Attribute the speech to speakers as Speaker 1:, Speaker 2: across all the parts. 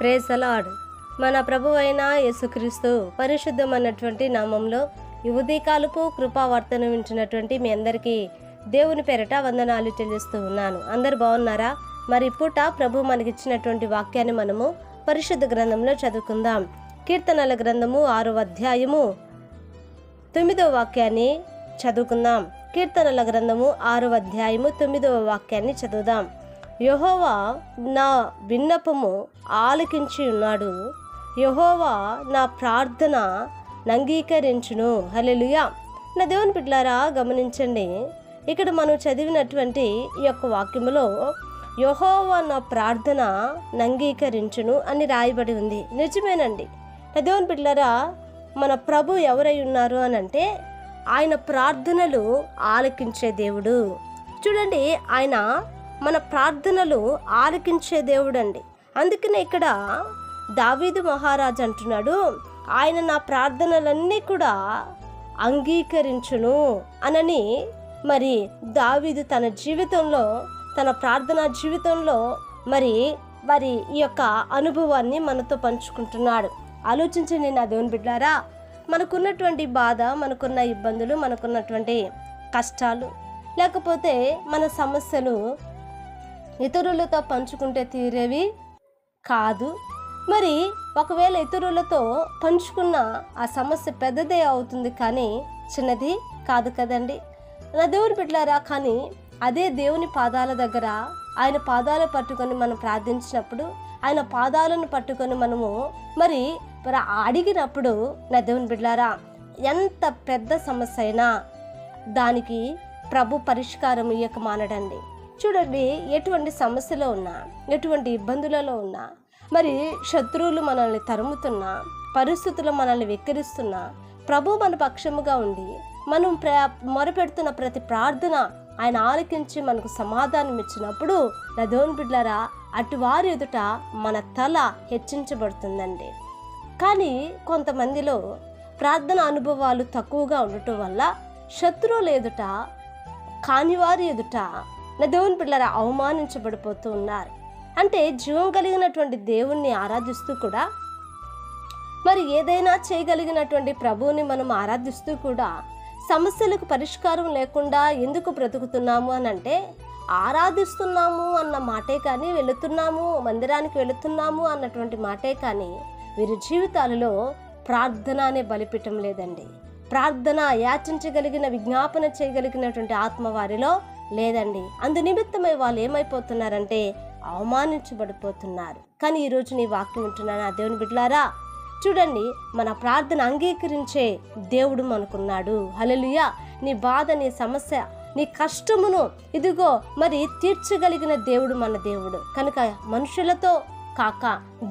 Speaker 1: Praise the lord. మన ప్రభువైన యేసుక్రీస్తు పరిశుద్ధమైనటువంటి నామంలో ఈ ఉదయకాలపు కృపావర్తను వింటున్నటువంటి మీ అందరికీ దేవుని పేరట వందనాలు చెల్లిస్తూ ఉన్నాను. అందరు బాగున్నారా? మరి పూట ప్రభు మనకిచ్చినటువంటి వాక్యాన్ని మనము పరిశుద్ధ గ్రంథంలో చదువుకుందాం. కీర్తనల గ్రంథము 6వ అధ్యాయము 9వ వాక్యాన్ని చదువుకుందాం. కీర్తనల గ్రంథము 6వ అధ్యాయము 9వ వాక్యాన్ని చదువుదాం. యెహోవా నా విన్నపము ఆలకించి ఉన్నాడు, యెహోవా నా ప్రార్థన అంగీకరించును. హల్లెలూయా. నా దేవుని బిడ్డలారా గమనించండి, ఇక్కడ మనం చదివినటువంటి ఈ యొక్క వాక్యములో యెహోవా నా ప్రార్థన అంగీకరించును అని రాయబడి ఉంది. నిజమేనండి. నా దేవుని బిడ్డలారా, మన ప్రభు ఎవరై ఉన్నారు అని అంటే ఆయన ప్రార్థనలు ఆలకించే దేవుడు. చూడండి, ఆయన మన ప్రార్థనలు ఆలకించే దేవుడు అండి. అందుకనే ఇక్కడ దావీదు మహారాజు అంటున్నాడు, ఆయన నా ప్రార్థనలన్నీ కూడా అంగీకరించును అనని. మరి దావీదు తన జీవితంలో, తన ప్రార్థనా జీవితంలో మరి ఈ యొక్క అనుభవాన్ని మనతో పంచుకుంటున్నాడు. ఆలోచించండి నా దేవుని బిడ్డలారా, మనకున్నటువంటి బాధ, మనకున్న ఇబ్బందులు, మనకున్నటువంటి కష్టాలు, లేకపోతే మన సమస్యలు ఇతరులతో పంచుకుంటే తీరేవి కాదు. మరి ఒకవేళ ఇతరులతో పంచుకున్న ఆ సమస్య పెద్దదే అవుతుంది, కానీ చిన్నది కాదు కదండి నా దేవుని బిడ్డలారా. కానీ అదే దేవుని పాదాల దగ్గర ఆయన పాదాలు పట్టుకొని మనం ప్రార్థించినప్పుడు, ఆయన పాదాలను పట్టుకొని మనము మరి అడిగినప్పుడు నా దేవుని బిడ్డలారా, ఎంత పెద్ద సమస్య అయినా దానికి ప్రభు పరిష్కారం ఇయ్యక మానడండి. చూడండి, ఎటువంటి సమస్యలో ఉన్నా, ఎటువంటి ఇబ్బందులలో ఉన్నా, మరి శత్రువులు మనల్ని తరుముతున్నా, పరిస్థితులు మనల్ని వెక్కిరిస్తున్నా, ప్రభు మన పక్షముగా ఉండి మనం మొరపెడుతున్న ప్రతి ప్రార్థన ఆయన ఆలకించి మనకు సమాధానం ఇచ్చినప్పుడు నా దేవుని బిడ్డలారా, అటు వారి ఎదుట మన తల హెచ్చించబడుతుందండి. కానీ కొంతమందిలో ప్రార్థన అనుభవాలు తక్కువగా ఉండటం వల్ల శత్రువుల ఎదుట, కానివారి ఎదుట నా దేవుని బిడ్డలారా అవమానించబడిపోతూ ఉన్నారు. అంటే జీవం కలిగినటువంటి దేవుణ్ణి ఆరాధిస్తూ కూడా, మరి ఏదైనా చేయగలిగినటువంటి ప్రభువుని మనం ఆరాధిస్తూ కూడా సమస్యలకు పరిష్కారం లేకుండా ఎందుకు బ్రతుకుతున్నాము అని అంటే, ఆరాధిస్తున్నాము అన్న మాటే కానీ, వెళుతున్నాము మందిరానికి వెళుతున్నాము అన్నటువంటి మాటే కానీ వీరి జీవితాలలో ప్రార్థన అనే బలిపీఠం లేదండి. ప్రార్థన యాచించగలిగిన, విజ్ఞాపన చేయగలిగినటువంటి ఆత్మ వారిలో లేదండి. అందు నిమిత్తమై వాళ్ళు ఏమైపోతున్నారంటే అవమానించబడిపోతున్నారు. కానీ ఈరోజు నీ వాక్యం వింటున్నాను నా దేవుని బిడ్డలారా, చూడండి, మన ప్రార్థన అంగీకరించే దేవుడు మనకున్నాడు. హల్లెలూయా. నీ బాధ, నీ సమస్య, నీ కష్టమును ఇదిగో మరి తీర్చగలిగిన దేవుడు మన దేవుడు. కనుక మనుషులతో కాక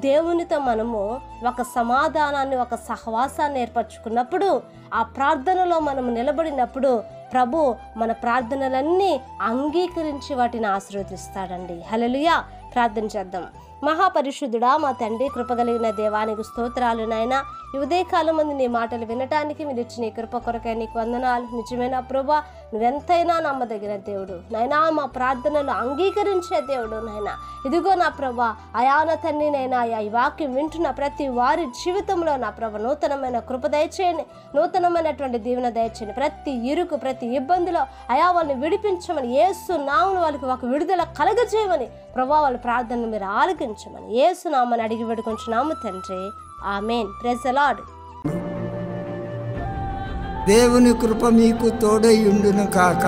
Speaker 1: దేవునితో మనము ఒక సమాధానాన్ని, ఒక సహవాసాన్ని ఏర్పరచుకున్నప్పుడు, ఆ ప్రార్థనలో మనము నిలబడినప్పుడు ప్రభు మన ప్రార్థనలన్నీ అంగీకరించి వాటిని ఆశీర్వదిస్తాడండి. హల్లెలూయా. ప్రార్థన చేద్దాం. మహాపరిశుద్ధుడా, మా తండ్రి, కృపగలిగిన దేవానికి స్తోత్రాలు నాయన. ఈ ఉదయకాలం మంది నీ మాటలు వినటానికి మీరు ఇచ్చిన కృప కొరకై నీకు వందనాలు. నిజమైన ప్రభా, నువ్వెంతైనా నమ్మదగిన దేవుడు నాయనా, మా ప్రార్థనలు అంగీకరించే దేవుడు నాయన. ఇదిగో నా ప్రభా, అయాన తండ్రి నైనా, ఈ వాక్యం వింటున్న ప్రతి వారి జీవితంలో నా ప్రభ నూతనమైన కృప దయచేయండి, నూతనమైనటువంటి దీవెన దయచేయండి. ప్రతి ఇరుకు, ప్రతి ఇబ్బందిలో అయా వాళ్ళని విడిపించమని, యేసు నామమున వాళ్ళకి ఒక విడుదల కలగజేయమని ప్రభా, వాళ్ళ ప్రార్థనలు మీరు ఆలకించమని యేసు నామమున అడిగి వేడుకొంచున్నాము తండ్రి. ఆమేన్. Praise the Lord.
Speaker 2: దేవుని కృప మీకు తోడై ఉండును కాక.